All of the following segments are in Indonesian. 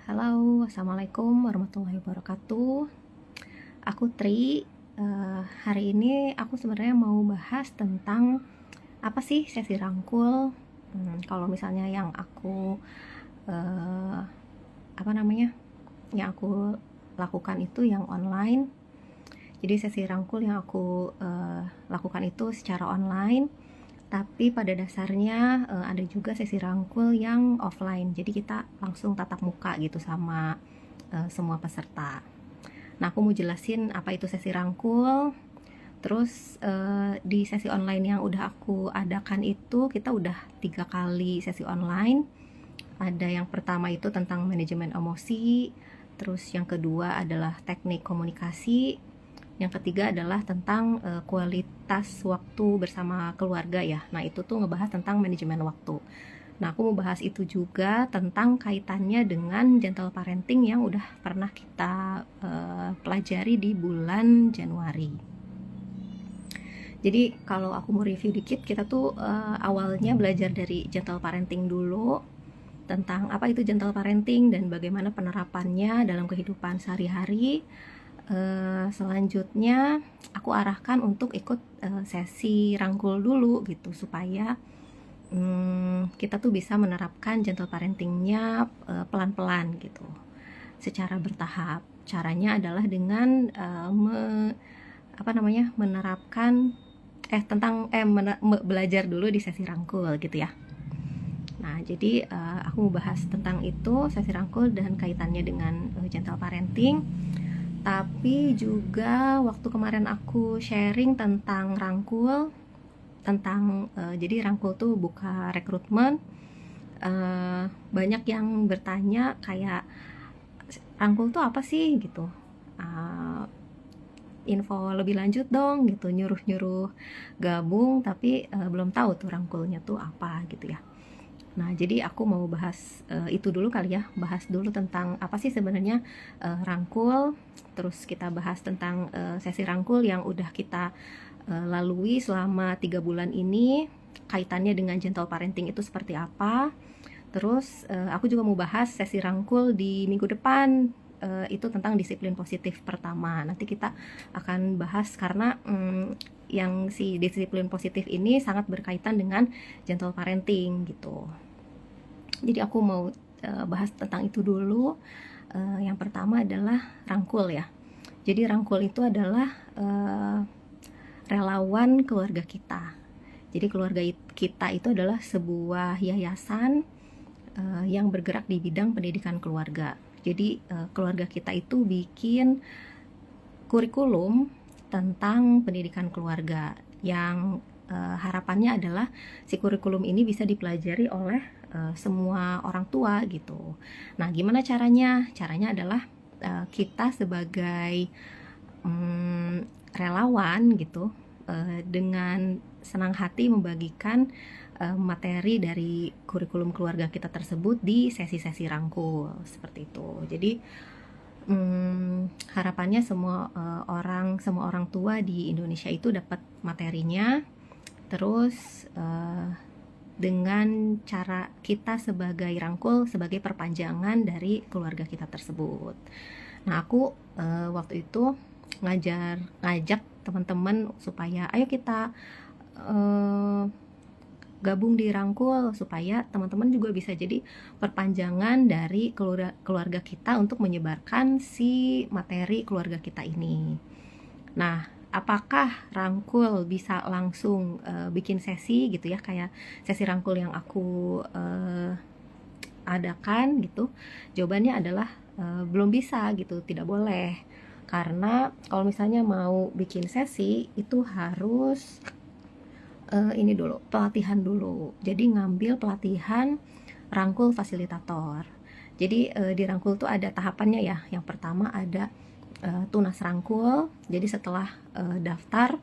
Halo, Assalamualaikum warahmatullahi wabarakatuh. Aku Tri. Hari ini aku sebenarnya mau bahas tentang apa sih sesi rangkul. Kalau misalnya yang aku eh, apa namanya, yang aku lakukan itu yang online. Jadi sesi rangkul yang aku lakukan itu secara online. Tapi pada dasarnya ada juga sesi rangkul yang offline. Jadi kita langsung tatap muka gitu sama semua peserta. Nah, aku mau jelasin apa itu sesi rangkul. Terus di sesi online yang udah aku adakan itu kita udah 3 kali sesi online. Ada yang pertama itu tentang manajemen emosi, terus yang kedua adalah teknik komunikasi, yang ketiga adalah tentang kualitas waktu bersama keluarga ya. Nah, itu tuh ngebahas tentang manajemen waktu. Nah, aku mau bahas itu juga tentang kaitannya dengan gentle parenting yang udah pernah kita pelajari di bulan Januari. Jadi kalau aku mau review dikit, kita tuh awalnya belajar dari gentle parenting dulu, tentang apa itu gentle parenting dan bagaimana penerapannya dalam kehidupan sehari-hari. Selanjutnya aku arahkan untuk ikut sesi rangkul dulu gitu, supaya kita tuh bisa menerapkan gentle parentingnya pelan-pelan gitu, secara bertahap. Caranya adalah dengan menerapkan belajar dulu di sesi rangkul gitu ya. Nah, jadi aku mau bahas tentang itu, sesi rangkul dan kaitannya dengan gentle parenting. Tapi juga waktu kemarin aku sharing tentang rangkul, jadi rangkul tuh buka rekrutmen. Banyak yang bertanya kayak, rangkul tuh apa sih gitu. Uh, Info lebih lanjut dong gitu, nyuruh-nyuruh gabung tapi belum tahu tuh rangkulnya tuh apa gitu ya. Nah, jadi aku mau bahas itu dulu kali ya, bahas dulu tentang apa sih sebenarnya rangkul, terus kita bahas tentang sesi rangkul yang udah kita lalui selama 3 bulan ini, kaitannya dengan gentle parenting itu seperti apa. Terus aku juga mau bahas sesi rangkul di minggu depan, itu tentang disiplin positif pertama. Nanti kita akan bahas karena yang si disiplin positif ini sangat berkaitan dengan gentle parenting gitu. Jadi aku mau bahas tentang itu dulu. Yang pertama adalah rangkul ya. Jadi rangkul itu adalah relawan keluarga kita. Jadi keluarga kita itu adalah sebuah yayasan yang bergerak di bidang pendidikan keluarga. Jadi keluarga kita itu bikin kurikulum tentang pendidikan keluarga yang harapannya adalah si kurikulum ini bisa dipelajari oleh semua orang tua gitu. Nah, gimana caranya? Caranya adalah kita sebagai relawan gitu, dengan senang hati membagikan materi dari kurikulum keluarga kita tersebut di sesi-sesi rangkul seperti itu. Jadi harapannya semua orang tua di Indonesia itu dapat materinya, terus dengan cara kita sebagai rangkul sebagai perpanjangan dari keluarga kita tersebut. Nah, aku waktu itu ngajak teman-teman supaya ayo kita gabung di rangkul, supaya teman-teman juga bisa jadi perpanjangan dari keluarga kita untuk menyebarkan si materi keluarga kita ini. Nah, apakah rangkul bisa langsung bikin sesi gitu ya, kayak sesi rangkul yang aku adakan gitu? Jawabannya adalah belum bisa gitu, tidak boleh. Karena kalau misalnya mau bikin sesi itu harus ini dulu, pelatihan dulu. Jadi ngambil pelatihan rangkul fasilitator. Jadi di rangkul tuh ada tahapannya ya. Yang pertama ada tunas rangkul. Jadi setelah daftar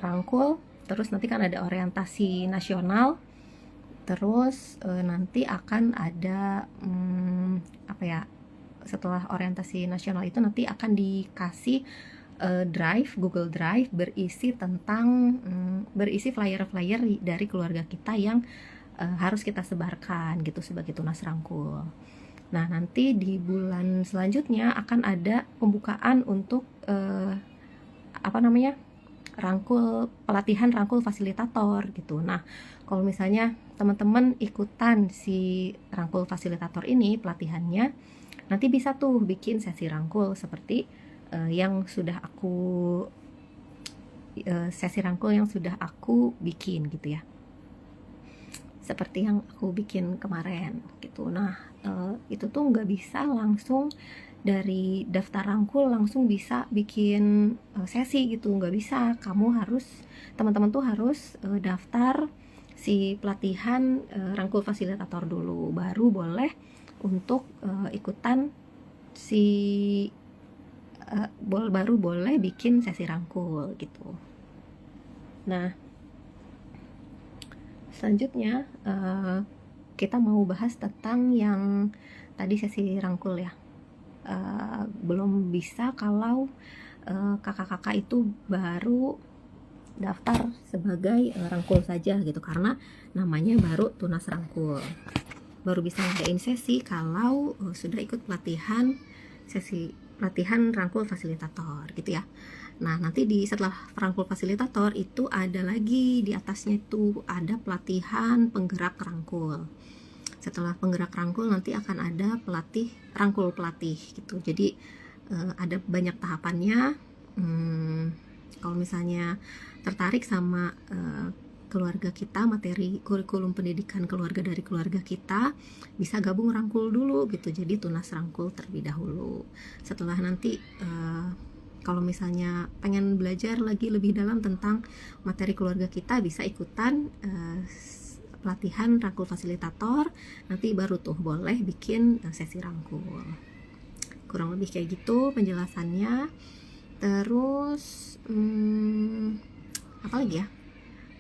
rangkul, terus nanti kan ada orientasi nasional. Terus nanti akan ada setelah orientasi nasional itu nanti akan dikasih Google Drive berisi flyer-flyer dari keluarga kita yang harus kita sebarkan gitu sebagai tunas rangkul. Nah, nanti di bulan selanjutnya akan ada pembukaan untuk pelatihan rangkul fasilitator gitu. Nah, kalau misalnya teman-teman ikutan si rangkul fasilitator ini pelatihannya, nanti bisa tuh bikin sesi rangkul seperti sesi rangkul yang sudah aku bikin gitu ya, seperti yang aku bikin kemarin gitu. Nah, itu tuh nggak bisa langsung dari daftar rangkul langsung bisa bikin sesi gitu, nggak bisa. Teman-teman tuh harus daftar si pelatihan rangkul fasilitator dulu, baru boleh untuk ikutan baru boleh bikin sesi rangkul gitu. Nah, selanjutnya kita mau bahas tentang yang tadi sesi rangkul ya. Belum bisa kalau kakak-kakak itu baru daftar sebagai rangkul saja gitu, karena namanya baru tunas rangkul. Baru bisa ngadain sesi kalau sudah ikut pelatihan rangkul fasilitator gitu ya. Nah, nanti setelah rangkul fasilitator itu ada lagi di atasnya itu ada pelatihan penggerak rangkul. Setelah penggerak rangkul nanti akan ada rangkul pelatih gitu. Jadi ada banyak tahapannya. Kalau misalnya tertarik sama keluarga kita, materi kurikulum pendidikan keluarga dari keluarga kita, bisa gabung rangkul dulu gitu. Jadi tunas rangkul terlebih dahulu. Setelah nanti kalau misalnya pengen belajar lagi lebih dalam tentang materi keluarga kita, bisa ikutan pelatihan rangkul fasilitator, nanti baru tuh boleh bikin sesi rangkul. Kurang lebih kayak gitu penjelasannya. Terus apa lagi ya,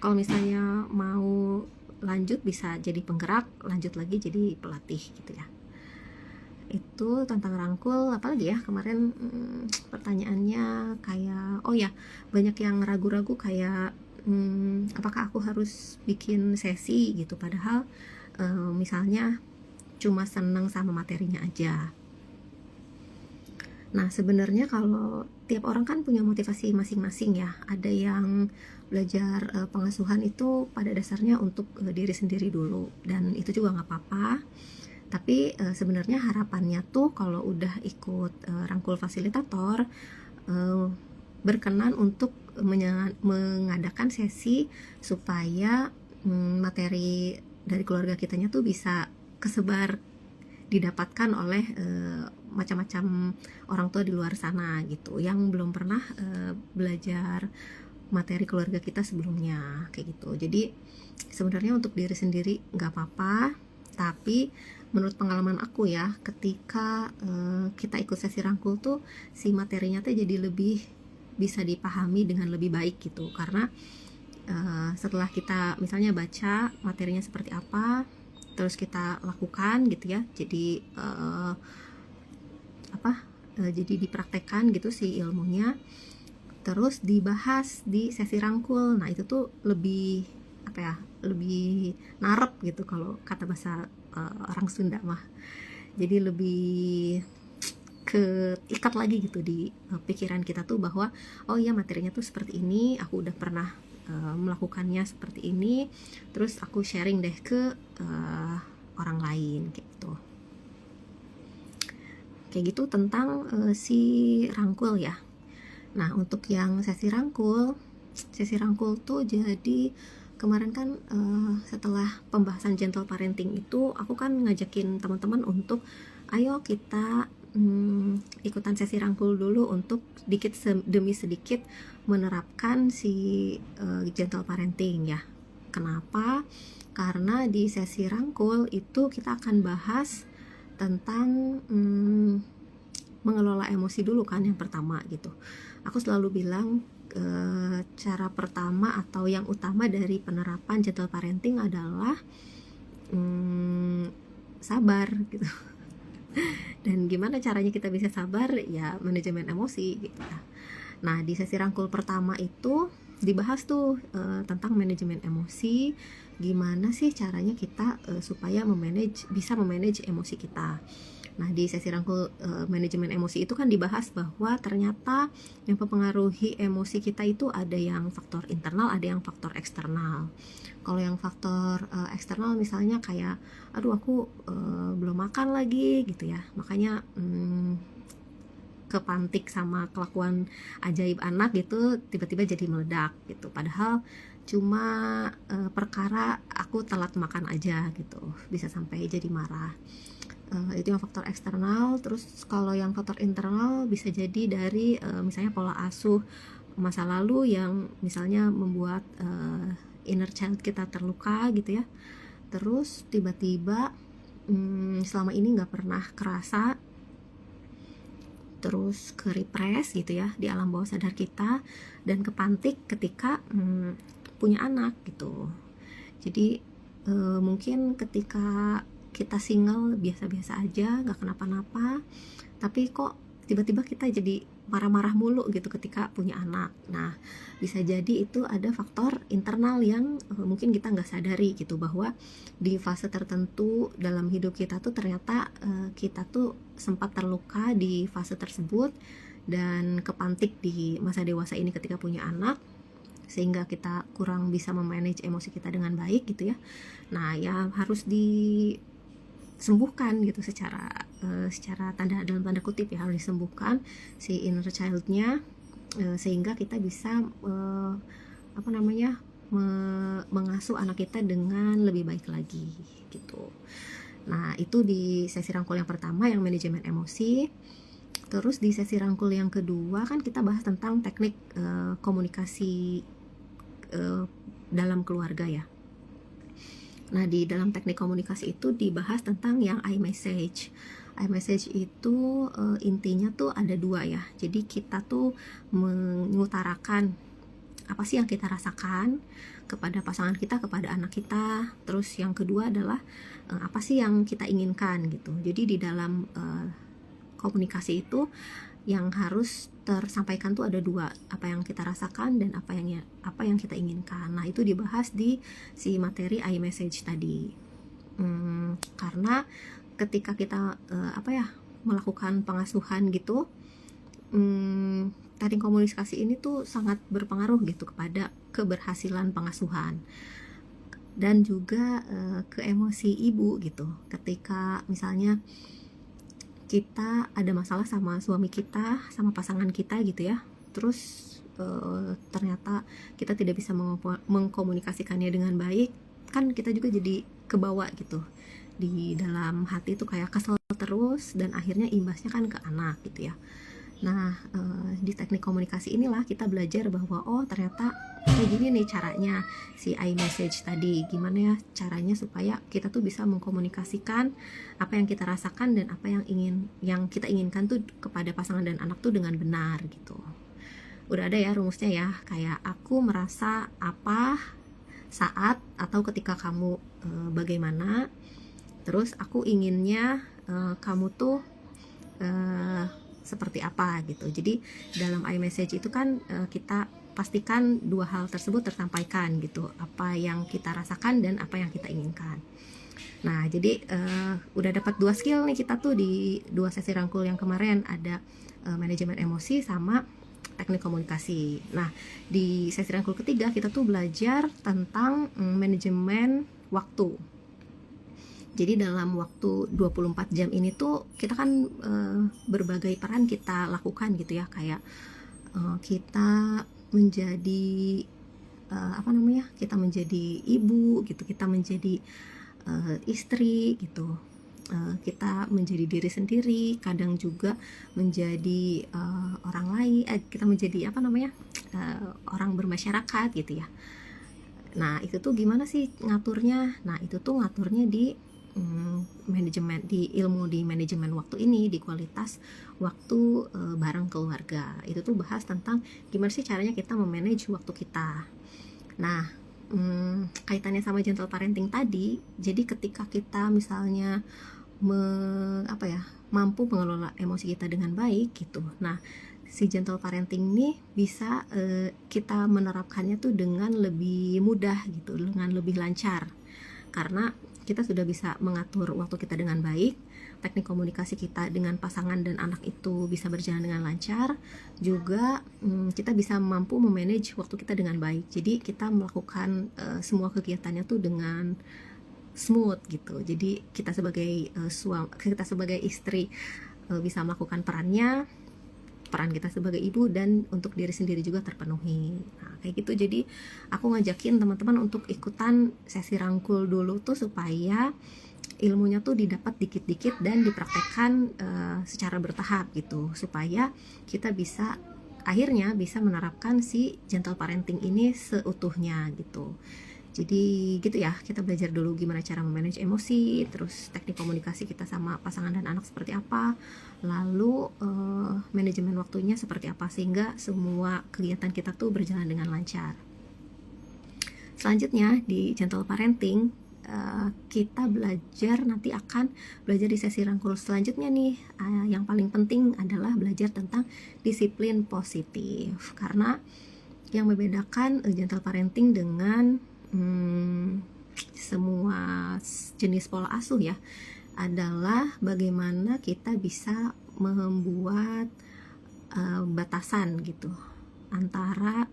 kalau misalnya mau lanjut bisa jadi penggerak, lanjut lagi jadi pelatih gitu ya. Itu tentang rangkul. Apalagi ya kemarin pertanyaannya kayak, oh ya, banyak yang ragu-ragu kayak apakah aku harus bikin sesi gitu, padahal misalnya cuma seneng sama materinya aja. Nah, sebenarnya kalau tiap orang kan punya motivasi masing-masing ya. Ada yang belajar pengasuhan itu pada dasarnya untuk diri sendiri dulu, dan itu juga nggak apa-apa. Tapi sebenarnya harapannya tuh kalau udah ikut rangkul fasilitator, berkenan untuk mengadakan sesi supaya materi dari keluarga kitanya tuh bisa kesebar, didapatkan oleh macam-macam orang tua di luar sana gitu, yang belum pernah belajar materi keluarga kita sebelumnya kayak gitu. Jadi sebenarnya untuk diri sendiri nggak apa-apa, tapi menurut pengalaman aku ya, ketika kita ikut sesi rangkul tuh si materinya tuh jadi lebih bisa dipahami dengan lebih baik gitu, karena setelah kita misalnya baca materinya seperti apa, terus kita lakukan gitu ya, jadi jadi dipraktekkan gitu si ilmunya, terus dibahas di sesi rangkul. Nah, itu tuh lebih lebih narep gitu kalau kata bahasa orang Sunda mah. Jadi lebih keikat lagi gitu di pikiran kita tuh bahwa oh iya, materinya tuh seperti ini, aku udah pernah melakukannya seperti ini, terus aku sharing deh ke orang lain kayak gitu tentang si rangkul ya. Nah, untuk yang sesi rangkul tuh jadi kemarin kan setelah pembahasan gentle parenting itu, aku kan ngajakin teman-teman untuk ayo kita ikutan sesi rangkul dulu untuk demi sedikit menerapkan si gentle parenting ya. Kenapa? Karena di sesi rangkul itu kita akan bahas tentang mengelola emosi dulu kan yang pertama gitu. Aku selalu bilang cara pertama atau yang utama dari penerapan gentle parenting adalah sabar gitu. Dan gimana caranya kita bisa sabar? Ya manajemen emosi gitu. Nah, di sesi rangkul pertama itu dibahas tuh tentang manajemen emosi, gimana sih caranya kita supaya bisa memanage emosi kita. Nah, di sesi rangkul manajemen emosi itu kan dibahas bahwa ternyata yang mempengaruhi emosi kita itu ada yang faktor internal, ada yang faktor eksternal. Kalau yang faktor eksternal misalnya kayak, aduh aku belum makan lagi gitu ya, makanya kepantik sama kelakuan ajaib anak gitu tiba-tiba jadi meledak gitu, padahal cuma perkara aku telat makan aja gitu bisa sampai jadi marah. Itu yang faktor eksternal. Terus kalau yang faktor internal bisa jadi dari misalnya pola asuh masa lalu yang misalnya membuat inner child kita terluka gitu ya, terus tiba-tiba selama ini nggak pernah kerasa, terus ke repress gitu ya di alam bawah sadar kita, dan kepantik ketika punya anak gitu. Jadi mungkin ketika kita single biasa-biasa aja, nggak kenapa-napa, tapi kok tiba-tiba kita jadi marah-marah mulu gitu ketika punya anak. Nah, bisa jadi itu ada faktor internal yang mungkin kita nggak sadari gitu, bahwa di fase tertentu dalam hidup kita tuh ternyata kita tuh sempat terluka di fase tersebut dan kepantik di masa dewasa ini ketika punya anak, sehingga kita kurang bisa memanage emosi kita dengan baik gitu ya. Nah, ya harus disembuhkan gitu secara dalam tanda kutip ya, harus disembuhkan si inner child-nya sehingga kita bisa mengasuh anak kita dengan lebih baik lagi gitu. Nah, itu di sesi rangkul yang pertama yang manajemen emosi. Terus di sesi rangkul yang kedua kan kita bahas tentang teknik komunikasi dalam keluarga ya. Nah, di dalam teknik komunikasi itu dibahas tentang yang iMessage. iMessage itu intinya tuh ada dua ya. Jadi kita tuh mengutarakan apa sih yang kita rasakan kepada pasangan kita, kepada anak kita. Terus yang kedua adalah apa sih yang kita inginkan gitu. Jadi di dalam komunikasi itu yang harus tersampaikan tuh ada dua, apa yang kita rasakan dan apa yang kita inginkan. Nah, itu dibahas di si materi iMessage tadi. Karena ketika kita melakukan pengasuhan gitu, teknik komunikasi ini tuh sangat berpengaruh gitu kepada keberhasilan pengasuhan dan juga ke emosi ibu gitu. Ketika misalnya kita ada masalah sama suami kita, sama pasangan kita gitu ya, terus ternyata kita tidak bisa mengkomunikasikannya dengan baik, kan kita juga jadi kebawa gitu di dalam hati itu, kayak kesel terus dan akhirnya imbasnya kan ke anak gitu ya. Nah, di teknik komunikasi inilah kita belajar bahwa oh ternyata kayak gini nih caranya si iMessage tadi, gimana ya caranya supaya kita tuh bisa mengkomunikasikan apa yang kita rasakan dan apa yang kita inginkan tuh kepada pasangan dan anak tuh dengan benar gitu. Udah ada ya rumusnya ya, kayak aku merasa apa saat atau ketika kamu bagaimana, terus aku inginnya kamu tuh seperti apa gitu. Jadi dalam iMessage itu kan kita pastikan dua hal tersebut tersampaikan gitu, apa yang kita rasakan dan apa yang kita inginkan. Nah, jadi udah dapat dua skill nih kita tuh di dua sesi rangkul yang kemarin, ada manajemen emosi sama teknik komunikasi. Nah, di sesi rangkul ketiga kita tuh belajar tentang manajemen waktu. Jadi dalam waktu 24 jam ini tuh kita kan berbagai peran kita lakukan gitu ya, kayak kita menjadi kita menjadi ibu gitu, kita menjadi istri gitu, kita menjadi diri sendiri, kadang juga menjadi orang lain, kita menjadi orang bermasyarakat gitu ya. Nah, itu tuh gimana sih ngaturnya? Nah, itu tuh ngaturnya di manajemen, di ilmu di manajemen waktu ini, di kualitas waktu bareng keluarga. Itu tuh bahas tentang gimana sih caranya kita memanage waktu kita. Nah, kaitannya sama gentle parenting tadi, jadi ketika kita misalnya mampu mengelola emosi kita dengan baik gitu. Nah, si gentle parenting ini bisa kita menerapkannya tuh dengan lebih mudah gitu, dengan lebih lancar, karena kita sudah bisa mengatur waktu kita dengan baik, teknik komunikasi kita dengan pasangan dan anak itu bisa berjalan dengan lancar, juga kita bisa mampu memanage waktu kita dengan baik. Jadi kita melakukan semua kegiatannya tuh dengan smooth gitu. Jadi kita sebagai kita sebagai istri bisa melakukan peran kita sebagai ibu, dan untuk diri sendiri juga terpenuhi. Nah, kayak gitu. Jadi aku ngajakin teman-teman untuk ikutan sesi rangkul dulu tuh, supaya ilmunya tuh didapat dikit-dikit dan dipraktekkan secara bertahap gitu, supaya kita bisa akhirnya bisa menerapkan si gentle parenting ini seutuhnya gitu. Jadi gitu ya, kita belajar dulu gimana cara memanage emosi, terus teknik komunikasi kita sama pasangan dan anak seperti apa, lalu manajemen waktunya seperti apa, sehingga semua kegiatan kita tuh berjalan dengan lancar. Selanjutnya di gentle parenting, kita nanti akan belajar di sesi rangkul selanjutnya nih. Yang paling penting adalah belajar tentang disiplin positif, karena yang membedakan gentle parenting dengan semua jenis pola asuh ya, adalah bagaimana kita bisa membuat batasan gitu, antara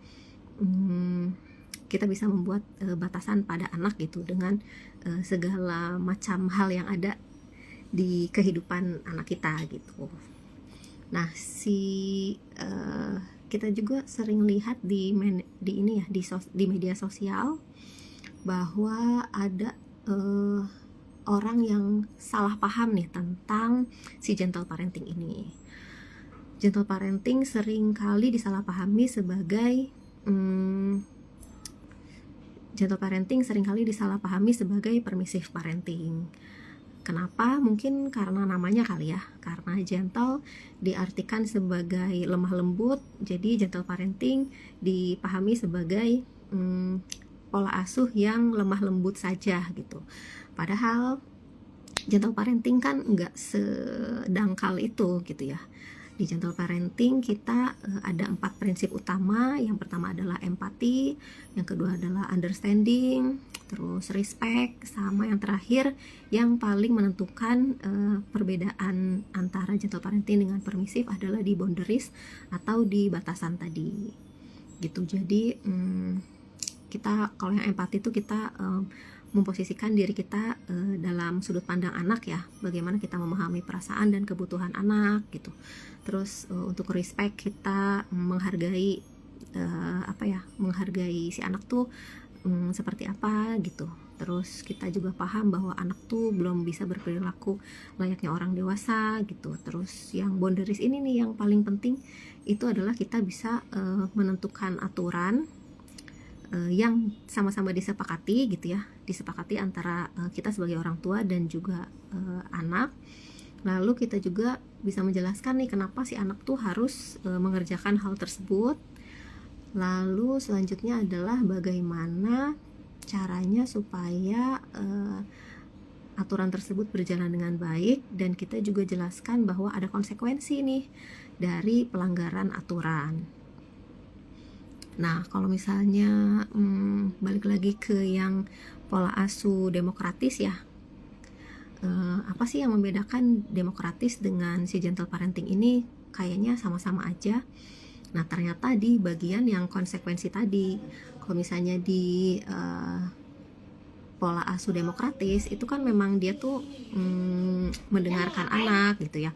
kita bisa membuat batasan pada anak gitu, dengan segala macam hal yang ada di kehidupan anak kita gitu. Nah, kita juga sering lihat di ini ya, di media sosial, bahwa ada orang yang salah paham nih tentang si gentle parenting ini. Gentle parenting sering kali disalahpahami sebagai permissive parenting. Kenapa? Mungkin karena namanya kali ya, karena gentle diartikan sebagai lemah lembut, jadi gentle parenting dipahami sebagai pola asuh yang lemah lembut saja gitu. Padahal gentle parenting kan nggak sedangkal itu gitu ya. Di gentle parenting kita ada 4 prinsip utama. Yang pertama adalah empati, yang kedua adalah understanding, terus respect, sama yang terakhir yang paling menentukan perbedaan antara gentle parenting dengan permissive adalah di boundaries atau di batasan tadi gitu. Jadi kita, kalau yang empati itu kita memposisikan diri kita dalam sudut pandang anak ya, bagaimana kita memahami perasaan dan kebutuhan anak gitu. Terus untuk respect kita menghargai menghargai si anak tuh seperti apa gitu. Terus kita juga paham bahwa anak tuh belum bisa berperilaku layaknya orang dewasa gitu. Terus yang boundaries ini nih yang paling penting, itu adalah kita bisa menentukan aturan yang sama-sama disepakati gitu ya, disepakati antara kita sebagai orang tua dan juga anak. Lalu kita juga bisa menjelaskan nih kenapa si anak tuh harus mengerjakan hal tersebut. Lalu selanjutnya adalah bagaimana caranya supaya aturan tersebut berjalan dengan baik, dan kita juga jelaskan bahwa ada konsekuensi nih dari pelanggaran aturan. Nah, kalau misalnya balik lagi ke yang pola asuh demokratis ya, apa sih yang membedakan demokratis dengan si gentle parenting ini? Kayaknya sama-sama aja. Nah, ternyata di bagian yang konsekuensi tadi, kalau misalnya di pola asuh demokratis itu kan memang dia tuh mendengarkan anak gitu ya,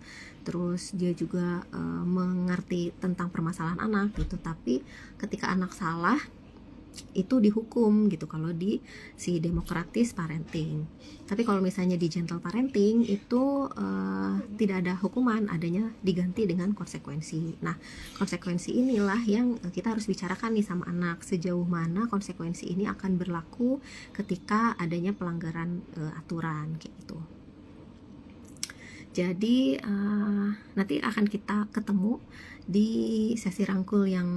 terus dia juga mengerti tentang permasalahan anak gitu. Tapi ketika anak salah itu dihukum gitu kalau di si demokratis parenting. Tapi kalau misalnya di gentle parenting itu tidak ada hukuman, adanya diganti dengan konsekuensi. Nah, konsekuensi inilah yang kita harus bicarakan nih sama anak, sejauh mana konsekuensi ini akan berlaku ketika adanya pelanggaran aturan kayak gitu. Jadi nanti akan kita ketemu di sesi rangkul yang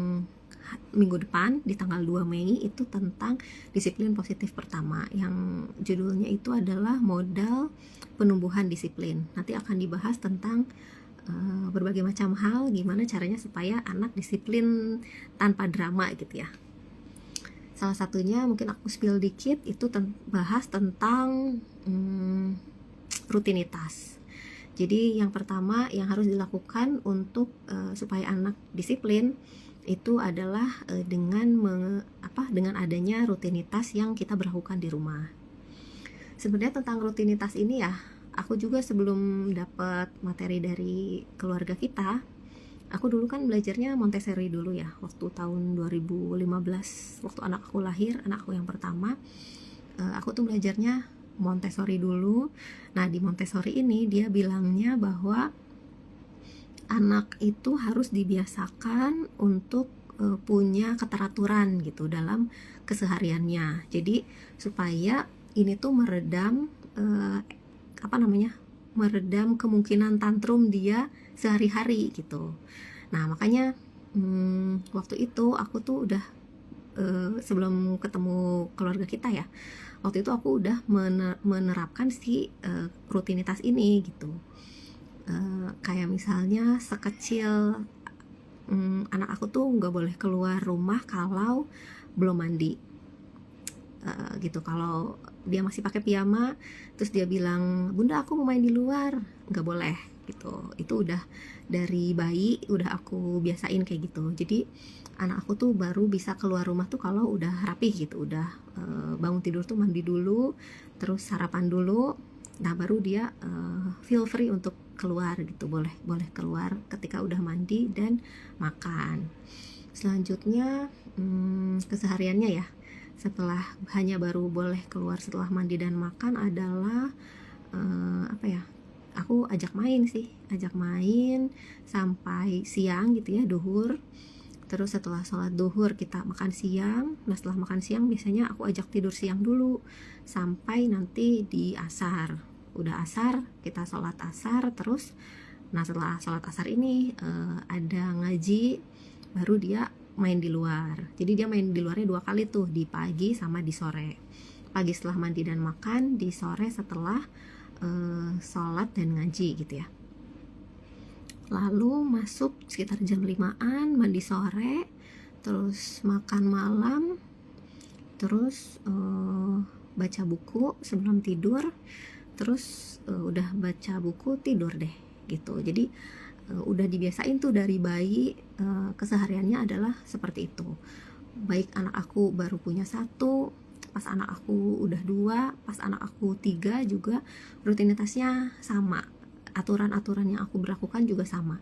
minggu depan di tanggal 2 Mei itu tentang disiplin positif pertama, yang judulnya itu adalah modal penumbuhan disiplin. Nanti akan dibahas tentang berbagai macam hal gimana caranya supaya anak disiplin tanpa drama gitu ya. Salah satunya mungkin aku spill dikit itu bahas tentang rutinitas. Jadi yang pertama yang harus dilakukan untuk supaya anak disiplin itu adalah dengan adanya rutinitas yang kita berlakukan di rumah. Sebenarnya tentang rutinitas ini ya, aku juga sebelum dapat materi dari keluarga kita, aku dulu kan belajarnya Montessori dulu ya, waktu tahun 2015, waktu anak aku lahir, anak aku yang pertama, aku tuh belajarnya Montessori dulu. Nah di Montessori ini dia bilangnya bahwa anak itu harus dibiasakan untuk punya keteraturan gitu dalam kesehariannya. Jadi supaya ini tuh meredam meredam kemungkinan tantrum dia sehari-hari gitu. Nah makanya waktu itu aku tuh udah sebelum ketemu keluarga kita ya, waktu itu aku udah menerapkan si rutinitas ini gitu. Kayak misalnya sekecil anak aku tuh nggak boleh keluar rumah kalau belum mandi. Gitu. Kalau dia masih pakai piyama terus dia bilang bunda aku mau main di luar, nggak boleh gitu. Itu udah dari bayi udah aku biasain kayak gitu. Jadi anak aku tuh baru bisa keluar rumah tuh kalau udah rapih gitu, udah bangun tidur tuh mandi dulu, terus sarapan dulu, nah baru dia feel free untuk keluar gitu, boleh keluar ketika udah mandi dan makan. Selanjutnya kesehariannya ya, setelah hanya baru boleh keluar setelah mandi dan makan adalah aku ajak main sampai siang gitu ya, duhur. Terus setelah sholat duhur kita makan siang. Nah setelah makan siang biasanya aku ajak tidur siang dulu sampai nanti di asar. Udah asar kita sholat asar terus. Nah setelah sholat asar ini ada ngaji, baru dia main di luar. Jadi dia main di luarnya 2 kali tuh, di pagi sama di sore. Pagi setelah mandi dan makan, di sore setelah sholat dan ngaji gitu ya. Lalu masuk sekitar jam 5-an, mandi sore, terus makan malam, terus baca buku sebelum tidur, terus udah baca buku tidur deh gitu. Jadi udah dibiasain tuh dari bayi, kesehariannya adalah seperti itu. Baik anak aku baru punya 1, pas anak aku udah 2, pas anak aku 3 juga rutinitasnya sama, aturan-aturan yang aku berlakukan juga sama.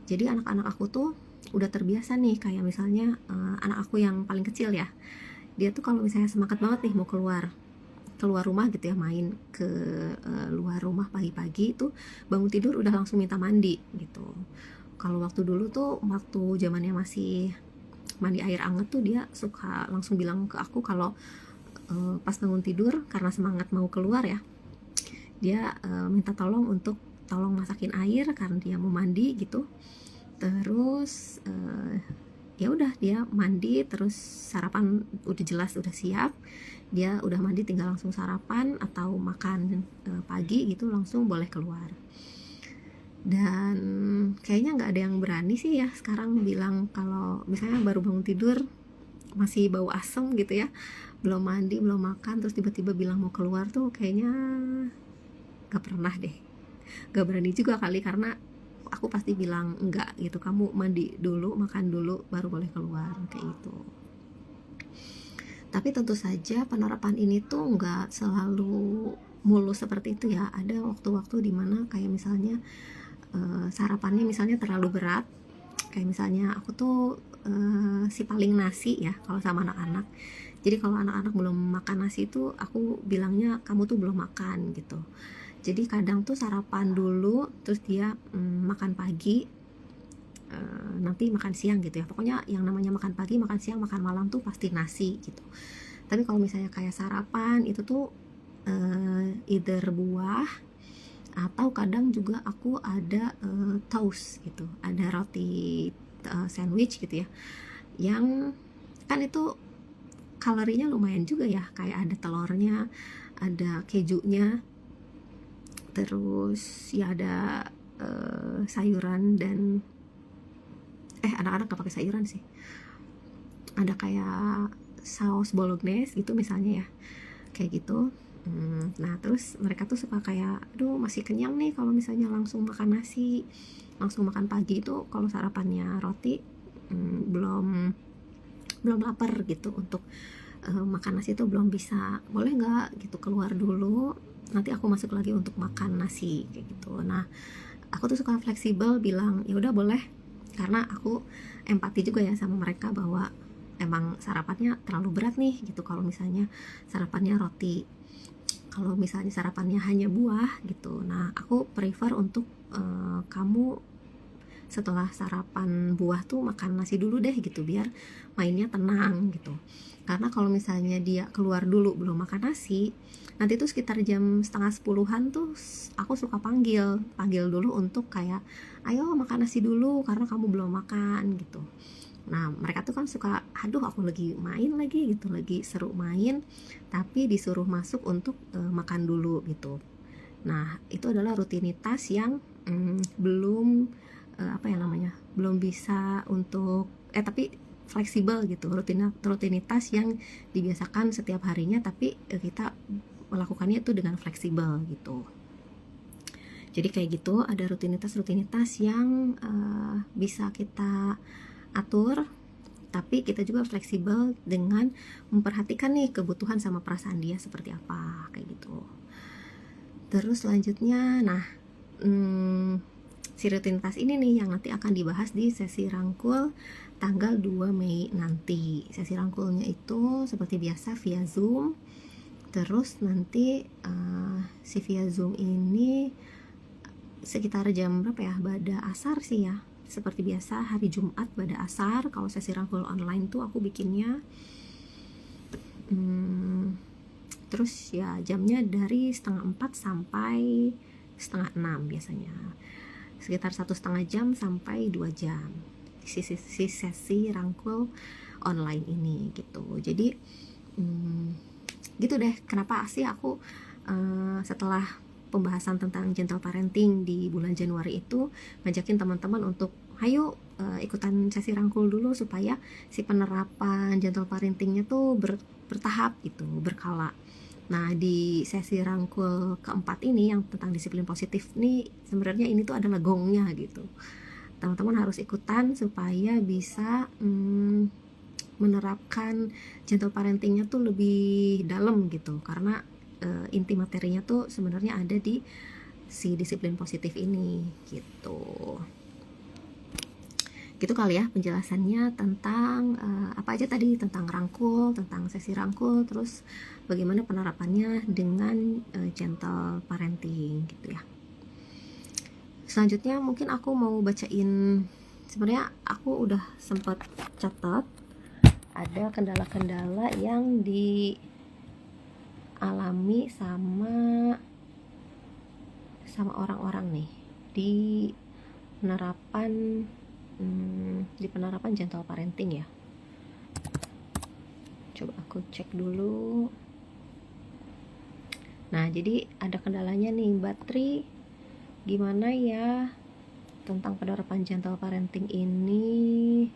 Jadi anak-anak aku tuh udah terbiasa nih, kayak misalnya anak aku yang paling kecil ya, dia tuh kalau misalnya semangat banget nih mau keluar rumah gitu ya, main ke luar rumah pagi-pagi tuh bangun tidur udah langsung minta mandi gitu. Kalau waktu dulu tuh, waktu zamannya masih mandi air anget tuh, dia suka langsung bilang ke aku kalau pas bangun tidur karena semangat mau keluar ya, dia minta tolong masakin air karena dia mau mandi gitu. Terus ya udah dia mandi, terus sarapan udah jelas udah siap, dia udah mandi tinggal langsung sarapan atau makan pagi gitu, langsung boleh keluar. Dan kayaknya nggak ada yang berani sih ya sekarang bilang kalau misalnya baru bangun tidur masih bau asem gitu ya, belum mandi belum makan, terus tiba-tiba bilang mau keluar tuh kayaknya nggak pernah deh, nggak berani juga kali, karena aku pasti bilang enggak gitu, kamu mandi dulu, makan dulu, baru boleh keluar kayak gitu. Tapi tentu saja penerapan ini tuh nggak selalu mulus seperti itu ya. Ada waktu-waktu dimana kayak misalnya sarapannya misalnya terlalu berat, kayak misalnya aku tuh si paling nasi ya kalau sama anak-anak. Jadi kalau anak-anak belum makan nasi itu aku bilangnya kamu tuh belum makan gitu. Jadi kadang tuh sarapan dulu, terus dia makan pagi, nanti makan siang gitu ya. Pokoknya yang namanya makan pagi, makan siang, makan malam tuh pasti nasi gitu. Tapi kalau misalnya kayak sarapan itu tuh either buah, atau kadang juga aku ada toast gitu, ada roti sandwich gitu ya, yang kan itu kalorinya lumayan juga ya, kayak ada telurnya, ada kejunya, terus ya ada sayuran dan anak-anak gak pakai sayuran sih, ada kayak saus bolognese gitu misalnya ya, kayak gitu. Nah terus mereka tuh suka kayak, aduh masih kenyang nih kalau misalnya langsung makan nasi, langsung makan pagi itu kalau sarapannya roti, belum lapar gitu untuk makan nasi itu belum bisa, boleh nggak gitu keluar dulu, nanti aku masuk lagi untuk makan nasi kayak gitu. Nah aku tuh suka fleksibel bilang ya udah boleh, karena aku empati juga ya sama mereka bahwa emang sarapannya terlalu berat nih gitu kalau misalnya sarapannya roti, kalau misalnya sarapannya hanya buah gitu. Nah aku prefer untuk kamu setelah sarapan buah tuh makan nasi dulu deh gitu, biar mainnya tenang gitu. Karena kalau misalnya dia keluar dulu belum makan nasi, nanti tuh sekitar jam setengah 10-an tuh aku suka panggil dulu untuk kayak, ayo makan nasi dulu karena kamu belum makan gitu. Nah mereka tuh kan suka, aduh aku lagi main lagi gitu, lagi seru main tapi disuruh masuk untuk makan dulu gitu. Nah itu adalah rutinitas yang belum belum bisa untuk tapi fleksibel gitu, rutinitas yang dibiasakan setiap harinya, tapi kita melakukannya itu dengan fleksibel gitu. Jadi kayak gitu, ada rutinitas yang bisa kita atur, tapi kita juga fleksibel dengan memperhatikan nih kebutuhan sama perasaan dia seperti apa, kayak gitu. Terus selanjutnya, nah si rutinitas ini nih yang nanti akan dibahas di sesi rangkul tanggal 2 Mei nanti. Sesi rangkulnya itu seperti biasa via Zoom. Terus nanti si via Zoom ini sekitar jam berapa ya? Bada asar sih ya. Seperti biasa hari Jumat bada asar. Kalau sesi rangkul online tuh aku bikinnya terus ya jamnya dari 3:30 sampai 5:30 biasanya, sekitar 1,5 jam sampai 2 jam si sesi rangkul online ini gitu. Jadi gitu deh, kenapa sih aku setelah pembahasan tentang gentle parenting di bulan Januari itu ngajakin teman-teman untuk ayo ikutan sesi rangkul dulu supaya si penerapan gentle parentingnya tuh bertahap gitu, berkala. Nah di sesi rangkul keempat ini yang tentang disiplin positif nih, sebenarnya ini tuh adalah gongnya gitu. Teman-teman harus ikutan supaya bisa menerapkan gentle parentingnya tuh lebih dalam gitu, karena inti materinya tuh sebenarnya ada di si disiplin positif ini gitu. Gitu kali ya penjelasannya tentang apa aja tadi, tentang rangkul, tentang sesi rangkul, terus bagaimana penerapannya dengan gentle parenting gitu ya. Selanjutnya mungkin aku mau bacain, sebenarnya aku udah sempat catat ada kendala-kendala yang dialami sama orang-orang nih di penerapan gentle parenting ya. Coba aku cek dulu. Nah jadi ada kendalanya nih, Mbak Tri, gimana ya tentang penerapan gentle parenting ini.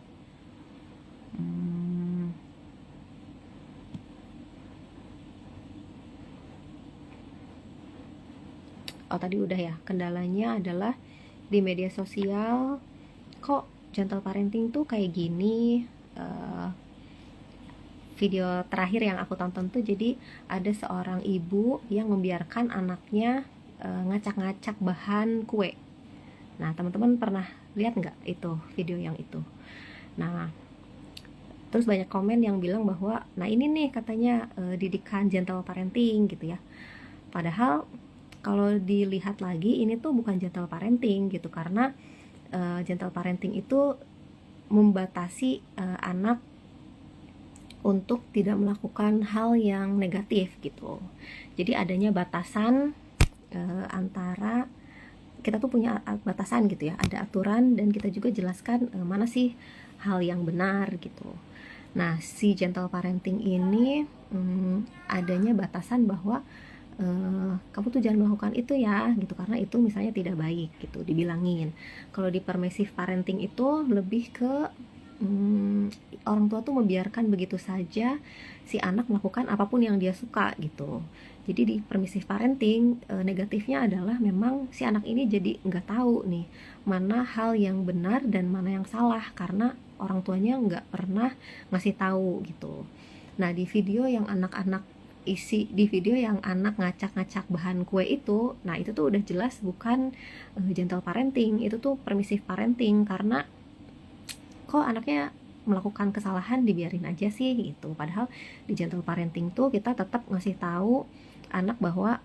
Oh tadi udah ya, kendalanya adalah di media sosial kok gentle parenting tuh kayak gini. Video terakhir yang aku tonton tuh jadi ada seorang ibu yang membiarkan anaknya ngacak-ngacak bahan kue. Nah teman-teman pernah lihat nggak itu video yang itu? Nah terus banyak komen yang bilang bahwa nah ini nih katanya didikan gentle parenting gitu ya. Padahal kalau dilihat lagi ini tuh bukan gentle parenting gitu, karena gentle parenting itu membatasi anak untuk tidak melakukan hal yang negatif gitu. Jadi adanya batasan antara, kita tuh punya batasan gitu ya, ada aturan dan kita juga jelaskan mana sih hal yang benar gitu. Nah si gentle parenting ini adanya batasan bahwa kamu tuh jangan melakukan itu ya gitu, karena itu misalnya tidak baik gitu, dibilangin. Kalau di permissive parenting itu lebih ke orang tua tuh membiarkan begitu saja si anak melakukan apapun yang dia suka gitu. Jadi di permissive parenting negatifnya adalah memang si anak ini jadi nggak tahu nih mana hal yang benar dan mana yang salah, karena orang tuanya nggak pernah ngasih tahu gitu. Nah di video yang anak-anak di video yang anak ngacak-ngacak bahan kue itu, nah itu tuh udah jelas bukan gentle parenting, itu tuh permissive parenting. Karena kok anaknya melakukan kesalahan dibiarin aja sih gitu, padahal di gentle parenting tuh kita tetap ngasih tahu anak bahwa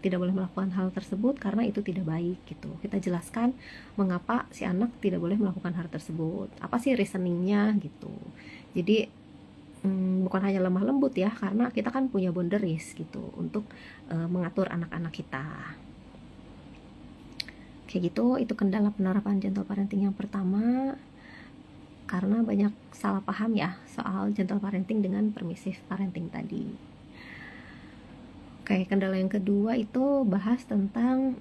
tidak boleh melakukan hal tersebut karena itu tidak baik gitu. Kita jelaskan mengapa si anak tidak boleh melakukan hal tersebut, apa sih reasoningnya gitu. Jadi bukan hanya lemah lembut ya, karena kita kan punya boundaries gitu untuk mengatur anak-anak kita kayak gitu. Itu kendala penerapan gentle parenting yang pertama, karena banyak salah paham ya soal gentle parenting dengan permissive parenting tadi. Oke, kendala yang kedua itu bahas tentang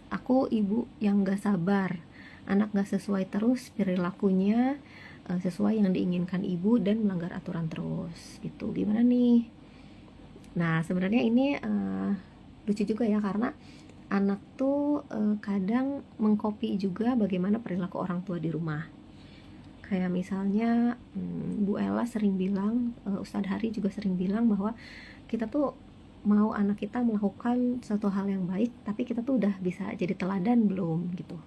aku ibu yang gak sabar, anak gak sesuai terus perilakunya sesuai yang diinginkan ibu dan melanggar aturan terus gitu. Gimana nih? Nah sebenarnya ini lucu juga ya, karena anak tuh kadang mengcopy juga bagaimana perilaku orang tua di rumah. Kayak misalnya Bu Ella sering bilang, Ustadz Hari juga sering bilang bahwa kita tuh mau anak kita melakukan suatu hal yang baik, tapi kita tuh udah bisa jadi teladan belum gitu.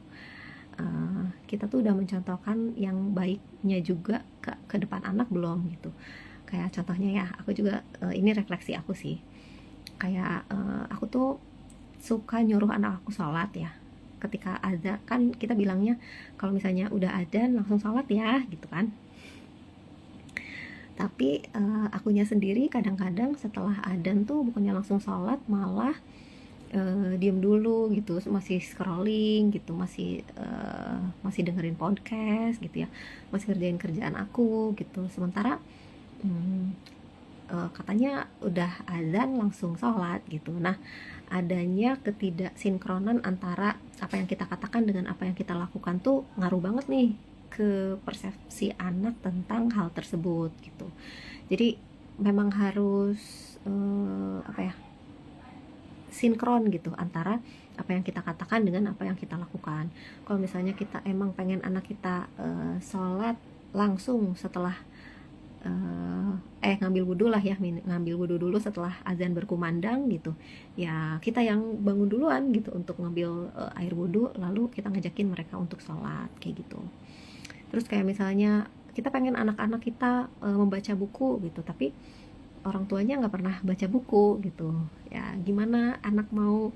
Kita tuh udah mencontohkan yang baiknya juga ke depan anak belum gitu. Kayak contohnya ya, aku juga ini refleksi aku sih. Kayak aku tuh suka nyuruh anak aku sholat ya. Ketika ada kan kita bilangnya kalau misalnya udah adzan langsung sholat ya gitu kan. Tapi akunya sendiri kadang-kadang setelah adzan tuh bukannya langsung sholat, malah diem dulu gitu, masih scrolling gitu, masih dengerin podcast gitu ya, masih kerjain kerjaan aku gitu. Sementara katanya udah adzan langsung sholat gitu. Nah adanya ketidaksinkronan antara apa yang kita katakan dengan apa yang kita lakukan tuh ngaruh banget nih ke persepsi anak tentang hal tersebut gitu. Jadi memang harus sinkron gitu antara apa yang kita katakan dengan apa yang kita lakukan. Kalau misalnya kita emang pengen anak kita sholat langsung setelah ngambil wudhu lah ya, ngambil wudhu dulu setelah azan berkumandang gitu ya, kita yang bangun duluan gitu untuk ngambil air wudhu, lalu kita ngajakin mereka untuk sholat kayak gitu. Terus kayak misalnya kita pengen anak-anak kita membaca buku gitu, tapi orang tuanya nggak pernah baca buku gitu ya, gimana anak mau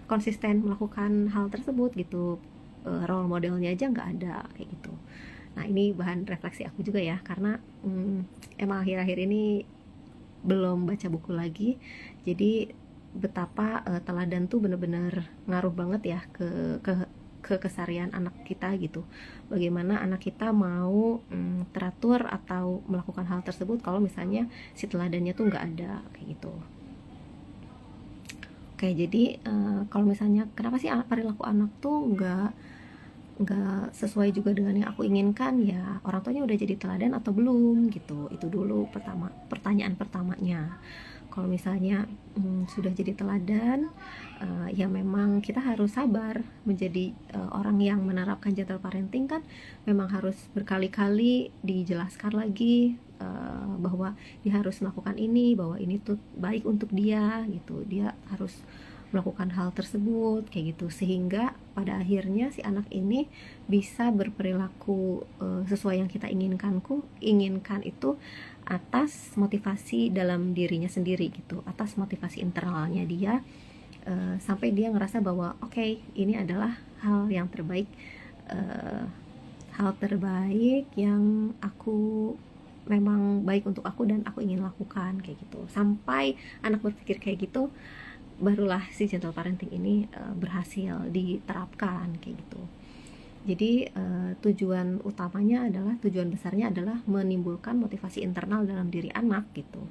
konsisten melakukan hal tersebut gitu. Role modelnya aja nggak ada kayak gitu. Nah ini bahan refleksi aku juga ya, karena emang akhir-akhir ini belum baca buku lagi, jadi betapa teladan tuh bener-bener ngaruh banget ya ke keseharian anak kita gitu. Bagaimana anak kita mau teratur atau melakukan hal tersebut kalau misalnya si teladannya tuh nggak ada kayak gitu. Oke, jadi kalau misalnya kenapa sih perilaku anak tuh nggak sesuai juga dengan yang aku inginkan, ya orang tuanya udah jadi teladan atau belum gitu. Itu dulu pertanyaan pertamanya. Kalau misalnya sudah jadi teladan, ya memang kita harus sabar. Menjadi orang yang menerapkan gentle parenting kan memang harus berkali-kali dijelaskan lagi bahwa dia harus melakukan ini, bahwa ini tuh baik untuk dia gitu. Dia harus melakukan hal tersebut kayak gitu, sehingga pada akhirnya si anak ini bisa berperilaku sesuai yang kita inginkan itu atas motivasi dalam dirinya sendiri gitu, atas motivasi internalnya dia, sampai dia ngerasa bahwa oke, ini adalah hal yang terbaik, hal terbaik yang aku memang baik untuk aku dan aku ingin lakukan kayak gitu. Sampai anak berpikir kayak gitu, barulah si gentle parenting ini berhasil diterapkan kayak gitu. Jadi tujuan utamanya adalah, tujuan besarnya adalah menimbulkan motivasi internal dalam diri anak gitu.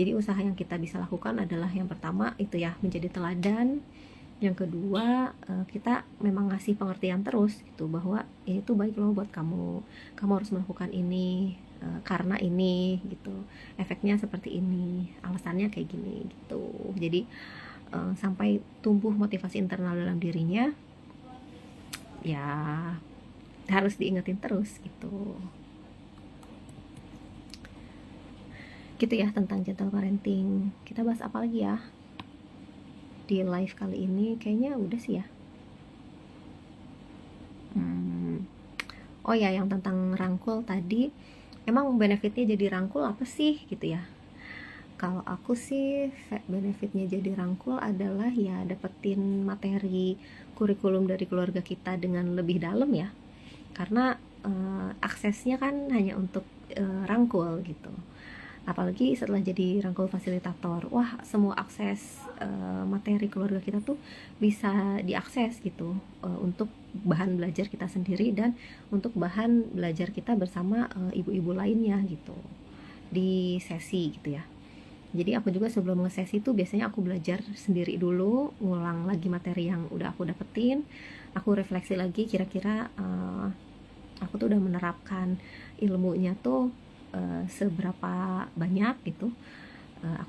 Jadi usaha yang kita bisa lakukan adalah yang pertama itu ya, menjadi teladan. Yang kedua, kita memang ngasih pengertian terus gitu, bahwa ini tuh baik loh buat kamu, kamu harus melakukan ini karena ini gitu, efeknya seperti ini, alasannya kayak gini gitu. Jadi sampai tumbuh motivasi internal dalam dirinya, ya harus diingetin terus gitu. Gitu ya tentang gentle parenting. Kita bahas apa lagi ya di live kali ini? Kayaknya udah sih ya. Oh ya, yang tentang rangkul tadi, emang benefitnya jadi rangkul apa sih gitu ya? Kalau aku sih benefitnya jadi rangkul adalah ya dapetin materi kurikulum dari keluarga kita dengan lebih dalam ya, karena aksesnya kan hanya untuk rangkul gitu. Apalagi setelah jadi rangkul fasilitator, wah semua akses materi keluarga kita tuh bisa diakses gitu, untuk bahan belajar kita sendiri dan untuk bahan belajar kita bersama ibu-ibu lainnya gitu di sesi gitu ya. Jadi aku juga sebelum nge-sesi tuh biasanya aku belajar sendiri dulu, ngulang lagi materi yang udah aku dapetin, aku refleksi lagi kira-kira aku tuh udah menerapkan ilmunya tuh seberapa banyak gitu.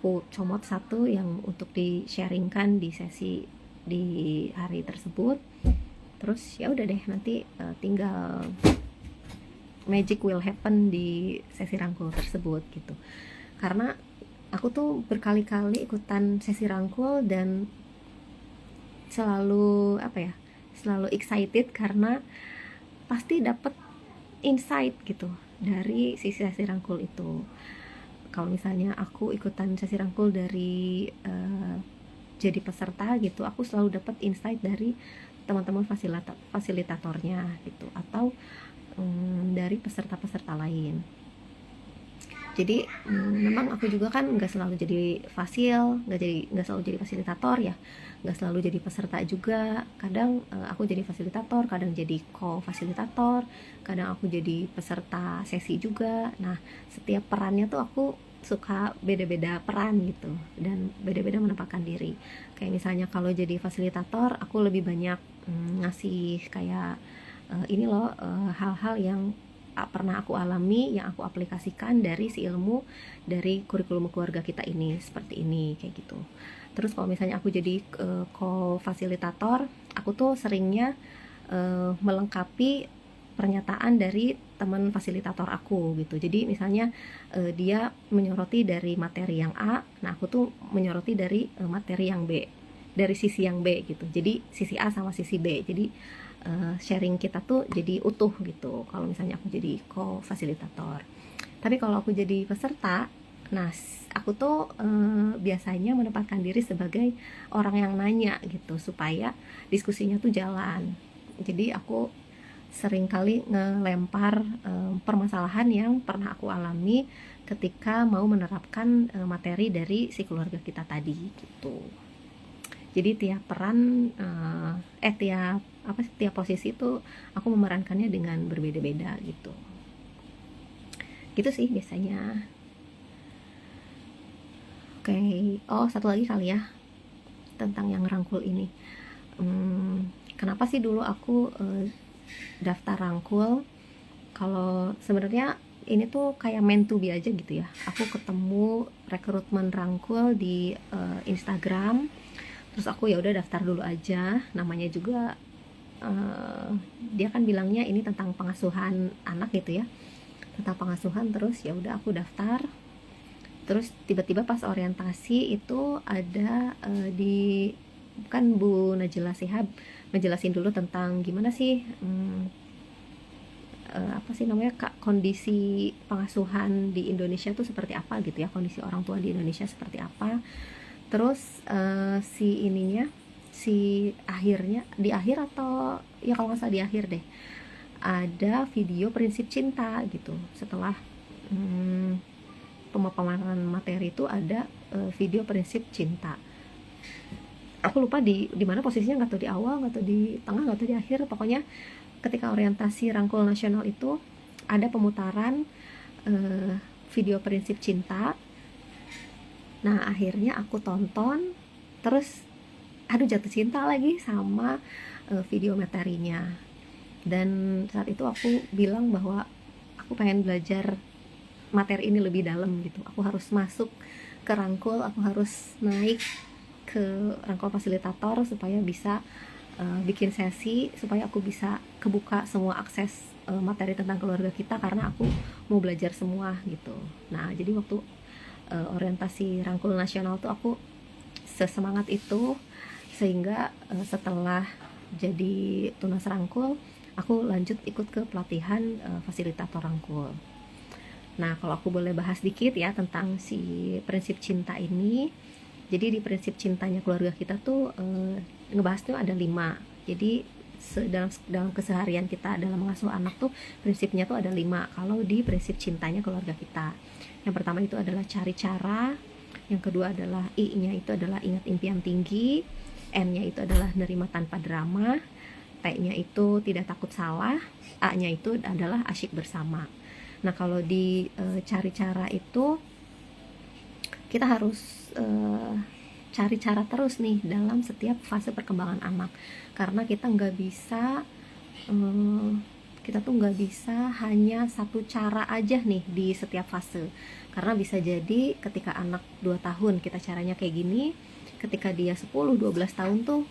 Aku comot satu yang untuk di-sharingkan di sesi di hari tersebut. Terus ya udah deh, nanti tinggal magic will happen di sesi rangkul tersebut gitu. Karena aku tuh berkali-kali ikutan sesi rangkul dan selalu selalu excited karena pasti dapet insight gitu dari sesi rangkul itu. Kalau misalnya aku ikutan sesi rangkul dari jadi peserta gitu, aku selalu dapat insight dari teman-teman fasilitatornya gitu, atau dari peserta-peserta lain. Jadi memang aku juga kan nggak selalu jadi nggak selalu jadi fasilitator ya, nggak selalu jadi peserta juga. Kadang aku jadi fasilitator, kadang jadi co-fasilitator, kadang aku jadi peserta sesi juga. Nah, setiap perannya tuh aku suka beda-beda peran gitu, dan beda-beda menempatkan diri. Kayak misalnya kalau jadi fasilitator, aku lebih banyak ngasih kayak ini loh, hal-hal yang pernah aku alami, yang aku aplikasikan dari si ilmu dari kurikulum keluarga kita ini, seperti ini, kayak gitu. Terus kalau misalnya aku jadi co-fasilitator, aku tuh seringnya melengkapi pernyataan dari teman fasilitator aku gitu. Jadi misalnya dia menyoroti dari materi yang A, nah aku tuh menyoroti dari materi yang B, dari sisi yang B gitu. Jadi sisi A sama sisi B. Jadi sharing kita tuh jadi utuh gitu kalau misalnya aku jadi co-fasilitator. Tapi kalau aku jadi peserta, nah aku tuh biasanya menempatkan diri sebagai orang yang nanya gitu, supaya diskusinya tuh jalan. Jadi aku sering kali ngelempar permasalahan yang pernah aku alami ketika mau menerapkan materi dari si keluarga kita tadi gitu. Jadi tiap peran tiap posisi itu aku memerankannya dengan berbeda-beda gitu. Gitu sih biasanya. Oke, oh satu lagi kali ya tentang yang rangkul ini. Kenapa sih dulu aku daftar rangkul? Kalau sebenarnya ini tuh kayak meant to be aja gitu ya. Aku ketemu rekrutmen rangkul di Instagram. Terus aku ya udah daftar dulu aja, namanya juga dia kan bilangnya ini tentang pengasuhan anak gitu ya, tentang pengasuhan. Terus ya udah aku daftar. Terus tiba-tiba pas orientasi itu ada kan Bu Najla Shihab ngejelasin dulu tentang gimana sih kondisi pengasuhan di Indonesia tuh seperti apa gitu ya, kondisi orang tua di Indonesia seperti apa. Terus akhirnya di akhir, atau ya kalau nggak salah di akhir deh, ada video prinsip cinta gitu. Setelah pemaparan materi itu ada video prinsip cinta. Aku lupa di mana posisinya, nggak tahu di awal, nggak tahu di tengah, nggak tahu di akhir. Pokoknya ketika orientasi rangkul nasional itu ada pemutaran video prinsip cinta. Nah akhirnya aku tonton, terus aduh jatuh cinta lagi sama video materinya. Dan saat itu aku bilang bahwa aku pengen belajar materi ini lebih dalam gitu. Aku harus masuk ke Rangkul, aku harus naik ke Rangkul fasilitator supaya bisa bikin sesi, supaya aku bisa kebuka semua akses materi tentang keluarga kita, karena aku mau belajar semua gitu. Nah jadi waktu orientasi Rangkul nasional tuh aku sesemangat itu, sehingga setelah jadi tunas Rangkul aku lanjut ikut ke pelatihan fasilitator Rangkul. Nah kalau aku boleh bahas dikit ya tentang si prinsip cinta ini. Jadi di prinsip cintanya keluarga kita tuh ngebahasnya ada 5. Jadi dalam keseharian kita dalam mengasuh anak tuh prinsipnya tuh ada 5 kalau di prinsip cintanya keluarga kita. Yang pertama itu adalah cari cara, yang kedua adalah I-nya itu adalah ingat impian tinggi, N-nya itu adalah nerima tanpa drama, T-nya itu tidak takut salah, A-nya itu adalah asyik bersama. Nah kalau di cari cara itu kita harus cari cara terus nih dalam setiap fase perkembangan anak, karena kita nggak bisa hanya satu cara aja nih di setiap fase. Karena bisa jadi ketika anak 2 tahun kita caranya kayak gini, ketika dia 10-12 tahun tuh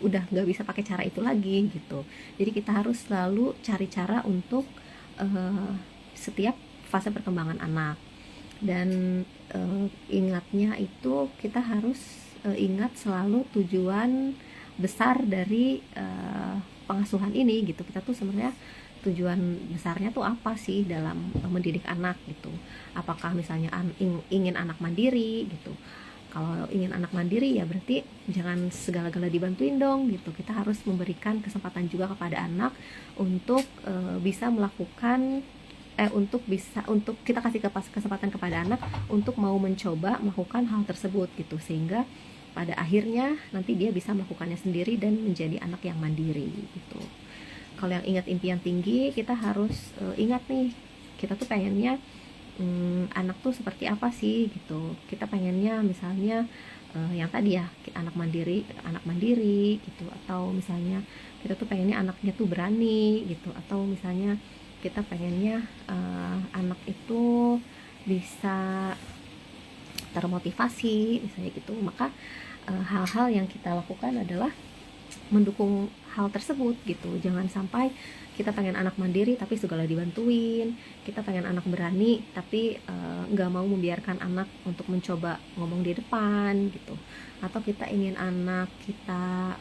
udah nggak bisa pakai cara itu lagi gitu. Jadi kita harus selalu cari cara untuk setiap fase perkembangan anak. Dan ingatnya itu kita harus ingat selalu tujuan besar dari pengasuhan ini gitu. Kita tuh sebenarnya tujuan besarnya tuh apa sih dalam mendidik anak gitu. Apakah misalnya ingin anak mandiri gitu. Kalau ingin anak mandiri ya berarti jangan segala-gala dibantuin dong gitu. Kita harus memberikan kesempatan juga kepada anak untuk bisa melakukan untuk kita kasih kesempatan kepada anak untuk mau mencoba melakukan hal tersebut gitu, sehingga pada akhirnya nanti dia bisa melakukannya sendiri dan menjadi anak yang mandiri gitu. Kalau yang ingat impian tinggi, kita harus ingat nih, kita tuh pengennya anak tuh seperti apa sih gitu. Kita pengennya misalnya yang tadi ya, anak mandiri gitu, atau misalnya kita tuh pengennya anaknya tuh berani gitu, atau misalnya kita pengennya anak itu bisa termotivasi misalnya gitu. Maka hal-hal yang kita lakukan adalah mendukung hal tersebut gitu. Jangan sampai kita pengen anak mandiri tapi segala dibantuin, kita pengen anak berani tapi nggak mau membiarkan anak untuk mencoba ngomong di depan gitu. Atau kita ingin anak kita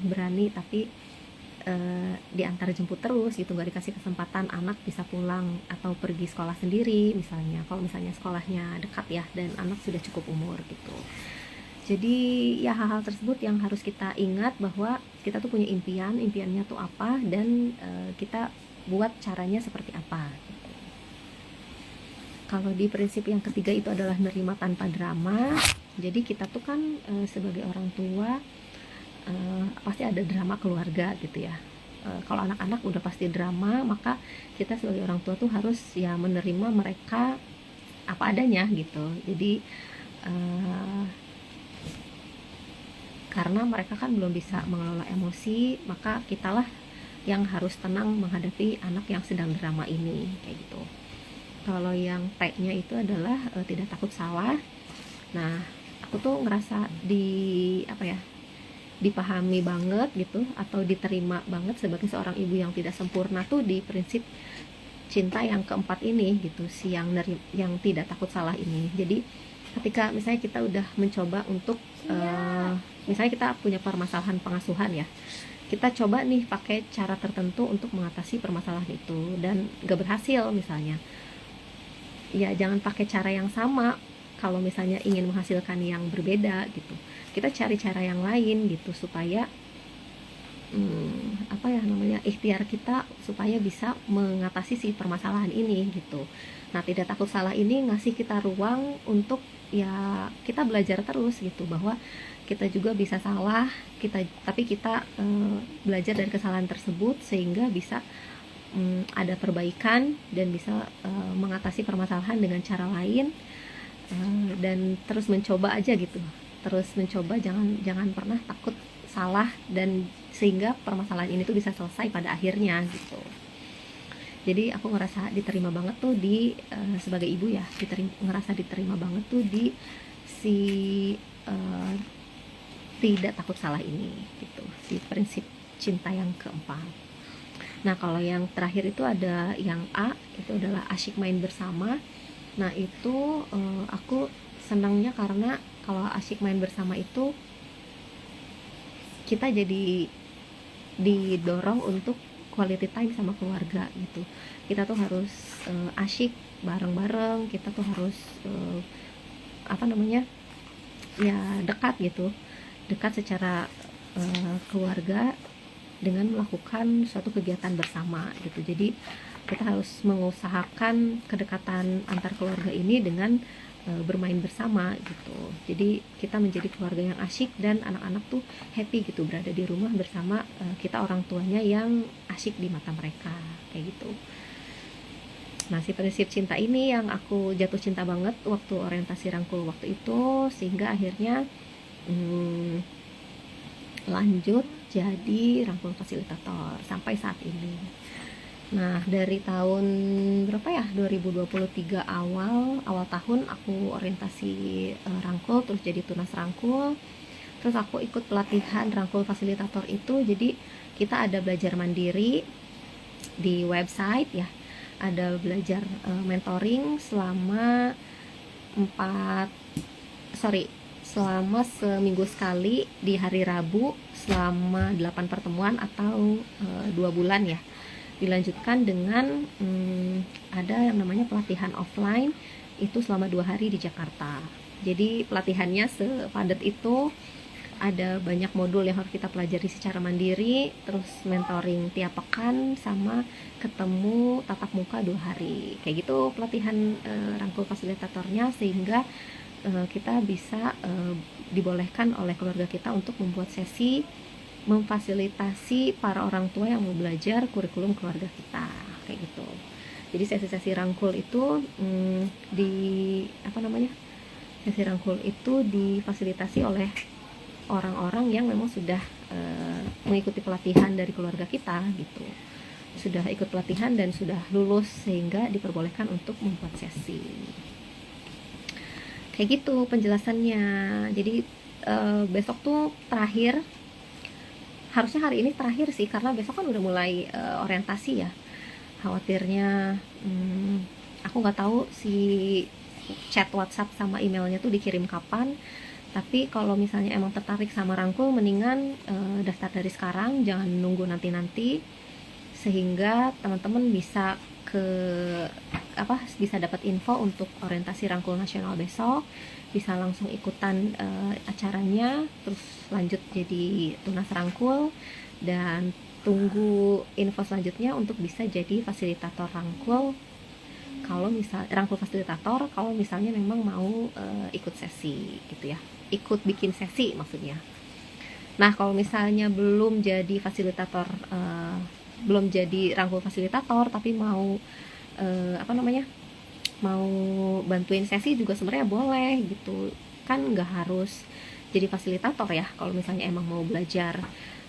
berani tapi diantar jemput terus gitu, nggak dikasih kesempatan anak bisa pulang atau pergi sekolah sendiri misalnya, kalau misalnya sekolahnya dekat ya dan anak sudah cukup umur gitu. Jadi ya hal-hal tersebut yang harus kita ingat, bahwa kita tuh punya impiannya tuh apa, dan kita buat caranya seperti apa gitu. Kalau di prinsip yang ketiga itu adalah nerima tanpa drama. Jadi kita tuh kan sebagai orang tua pasti ada drama keluarga gitu ya. Kalau anak-anak udah pasti drama, maka kita sebagai orang tua tuh harus ya menerima mereka apa adanya gitu. Jadi karena mereka kan belum bisa mengelola emosi, maka kitalah yang harus tenang menghadapi anak yang sedang drama ini kayak gitu. Kalau yang T-nya itu adalah tidak takut salah. Nah, aku tuh ngerasa dipahami banget gitu, atau diterima banget sebagai seorang ibu yang tidak sempurna tuh di prinsip cinta yang keempat ini gitu, si yang tidak takut salah ini. Jadi ketika misalnya kita udah mencoba untuk misalnya kita punya permasalahan pengasuhan ya, kita coba nih pakai cara tertentu untuk mengatasi permasalahan itu dan gak berhasil misalnya, ya jangan pakai cara yang sama. Kalau misalnya ingin menghasilkan yang berbeda gitu, kita cari cara yang lain gitu, supaya ikhtiar kita supaya bisa mengatasi si permasalahan ini gitu. Nah, tidak takut salah ini ngasih kita ruang untuk ya kita belajar terus gitu, bahwa kita juga bisa salah, tapi kita belajar dari kesalahan tersebut sehingga bisa ada perbaikan dan bisa mengatasi permasalahan dengan cara lain. dan terus mencoba aja gitu, terus mencoba, jangan jangan pernah takut salah, dan sehingga permasalahan ini tuh bisa selesai pada akhirnya gitu. Jadi aku ngerasa diterima banget tuh sebagai ibu ya, ngerasa diterima banget tuh di si uh, tidak takut salah ini gitu, si prinsip cinta yang keempat. Nah kalau yang terakhir itu ada yang A, itu adalah asyik main bersama. Nah itu aku senangnya karena kalau asyik main bersama itu kita jadi didorong untuk quality time sama keluarga gitu. Kita tuh harus asyik bareng-bareng, kita tuh harus apa namanya ya, dekat gitu, dekat secara keluarga dengan melakukan suatu kegiatan bersama gitu. Jadi kita harus mengusahakan kedekatan antar keluarga ini dengan bermain bersama gitu. Jadi kita menjadi keluarga yang asyik, dan anak-anak tuh happy gitu berada di rumah bersama kita orang tuanya yang asyik di mata mereka kayak gitu. Nah si prinsip cinta ini yang aku jatuh cinta banget waktu orientasi rangkul waktu itu, sehingga akhirnya lanjut jadi rangkul fasilitator sampai saat ini. Nah dari tahun berapa ya, 2023 awal tahun aku orientasi rangkul, terus jadi tunas rangkul, terus aku ikut pelatihan rangkul fasilitator itu. Jadi kita ada belajar mandiri di website ya, ada belajar mentoring selama selama seminggu sekali di hari Rabu selama 8 pertemuan atau 2 bulan ya. Dilanjutkan dengan ada yang namanya pelatihan offline itu selama 2 hari di Jakarta. Jadi pelatihannya sepadat itu, ada banyak modul yang harus kita pelajari secara mandiri, terus mentoring tiap pekan, sama ketemu tatap muka 2 hari kayak gitu pelatihan rangkul fasilitatornya, sehingga kita bisa dibolehkan oleh keluarga kita untuk membuat sesi memfasilitasi para orang tua yang mau belajar kurikulum keluarga kita kayak gitu. Jadi sesi-sesi rangkul itu sesi rangkul itu difasilitasi oleh orang-orang yang memang sudah mengikuti pelatihan dari keluarga kita gitu, sudah ikut pelatihan dan sudah lulus, sehingga diperbolehkan untuk membuat sesi kayak gitu penjelasannya. Jadi besok tuh terakhir, harusnya hari ini terakhir sih, karena besok kan udah mulai orientasi ya. Khawatirnya aku nggak tahu si chat WhatsApp sama emailnya tuh dikirim kapan. Tapi kalau misalnya emang tertarik sama rangkul, mendingan daftar dari sekarang, jangan nunggu nanti-nanti, sehingga teman-teman bisa bisa dapat info untuk orientasi rangkul nasional besok, bisa langsung ikutan acaranya, terus lanjut jadi tunas rangkul, dan tunggu info selanjutnya untuk bisa jadi fasilitator rangkul. Kalau misal rangkul fasilitator, kalau misalnya memang mau ikut sesi gitu ya, ikut bikin sesi maksudnya. Nah kalau misalnya belum jadi fasilitator, belum jadi rangkul fasilitator, tapi mau mau bantuin sesi juga sebenarnya boleh gitu kan, nggak harus jadi fasilitator ya. Kalau misalnya emang mau belajar,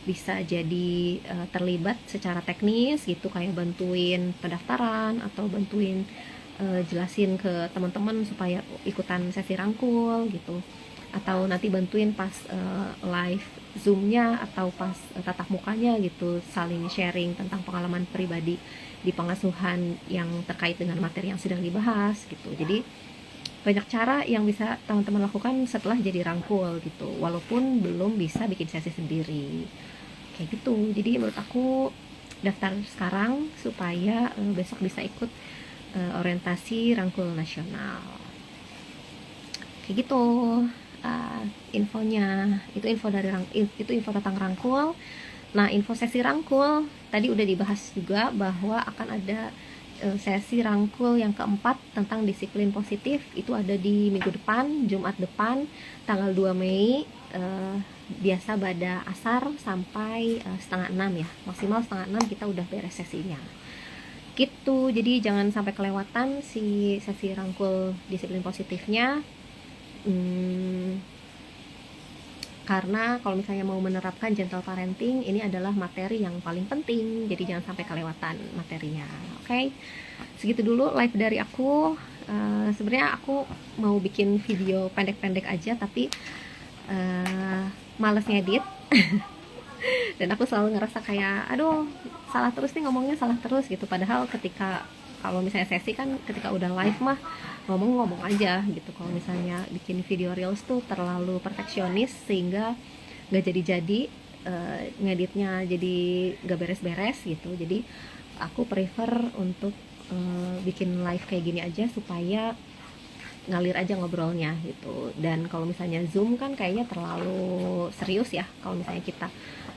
bisa jadi terlibat secara teknis gitu, kayak bantuin pendaftaran atau bantuin jelasin ke teman-teman supaya ikutan sesi rangkul gitu, atau nanti bantuin pas live zoomnya atau pas tatap mukanya gitu, saling sharing tentang pengalaman pribadi di pengasuhan yang terkait dengan materi yang sedang dibahas gitu. Jadi banyak cara yang bisa teman-teman lakukan setelah jadi rangkul gitu, walaupun belum bisa bikin sesi sendiri kayak gitu. Jadi menurut aku daftar sekarang supaya besok bisa ikut orientasi rangkul nasional kayak gitu. Infonya itu info tentang rangkul. Nah info sesi rangkul tadi udah dibahas juga, bahwa akan ada sesi rangkul yang keempat tentang disiplin positif. Itu ada di minggu depan, Jumat depan, tanggal 2 Mei, biasa pada asar sampai setengah 6 ya, maksimal setengah 6 kita udah beres sesinya. gitu. Jadi jangan sampai kelewatan si sesi rangkul disiplin positifnya. Karena kalau misalnya mau menerapkan gentle parenting, ini adalah materi yang paling penting, jadi jangan sampai kelewatan materinya. Oke, segitu dulu live dari aku. Sebenarnya aku mau bikin video pendek-pendek aja, tapi males ngedit. Dan aku selalu ngerasa kayak aduh, salah terus nih ngomongnya, salah terus gitu. Padahal ketika kalau misalnya sesi kan ketika udah live mah ngomong aja gitu. Kalau misalnya bikin video reels tuh terlalu perfeksionis sehingga nggak jadi-jadi, ngeditnya jadi nggak beres-beres gitu. Jadi aku prefer untuk bikin live kayak gini aja supaya ngalir aja ngobrolnya gitu. Dan kalau misalnya Zoom kan kayaknya terlalu serius ya kalau misalnya kita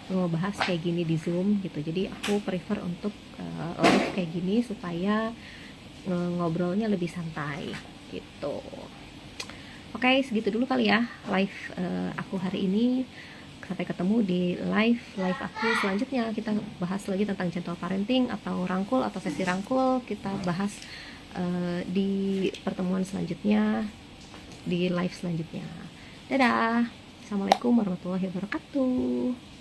ngebahas kayak gini di Zoom gitu. Jadi aku prefer untuk live kayak gini supaya ngobrolnya lebih santai gitu. Oke, segitu dulu kali ya live aku hari ini. Sampai ketemu di live aku selanjutnya. Kita bahas lagi tentang gentle parenting atau rangkul atau sesi rangkul. Kita bahas di pertemuan selanjutnya, di live selanjutnya. Dadah. Assalamualaikum warahmatullahi wabarakatuh.